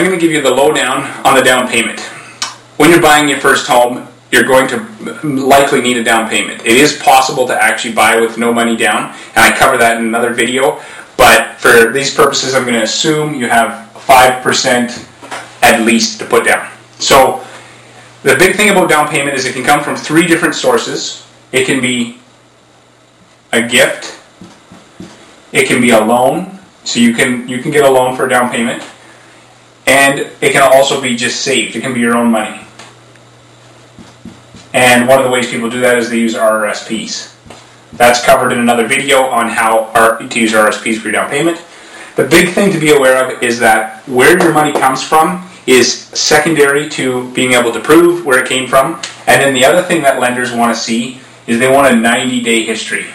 I'm going to give you the lowdown on the down payment. When you're buying your first home, you're going to likely need a down payment. It is possible to actually buy with no money down, and I cover that in another video, but for these purposes, I'm going to assume you have 5% at least to put down. So the big thing about down payment is it can come from 3 different sources. It can be a gift, it can be a loan, so you can get a loan for a down payment, and it can also be just saved. It can be your own money. And one of the ways people do that is they use RRSPs. That's covered in another video on how to use RRSPs for your down payment. The big thing to be aware of is that where your money comes from is secondary to being able to prove where it came from. And then the other thing that lenders want to see is they want a 90-day history.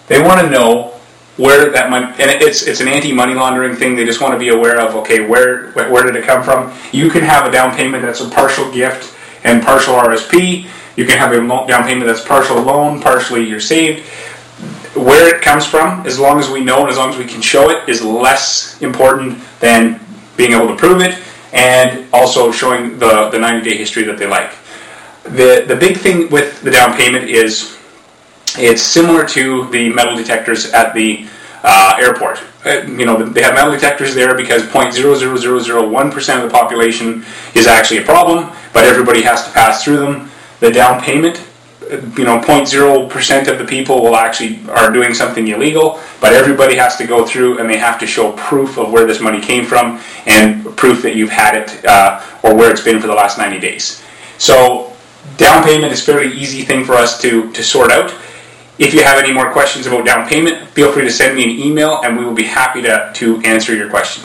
They want to know where that money, and it's an anti-money laundering thing. They just want to be aware of, okay, where did it come from? You can have a down payment that's a partial gift and partial RSP. You can have a down payment that's partial loan, partially you're saved. Where it comes from, as long as we know and as long as we can show it, is less important than being able to prove it and also showing the 90-day history that they like. The big thing with the down payment is it's similar to the metal detectors at the airport. They have metal detectors there because 0.00001% of the population is actually a problem, but everybody has to pass through them. The down payment, 0.0% of the people are doing something illegal, but everybody has to go through and they have to show proof of where this money came from and proof that you've had it or where it's been for the last 90 days. So down payment is a fairly easy thing for us to sort out. If you have any more questions about down payment, feel free to send me an email and we will be happy to answer your questions.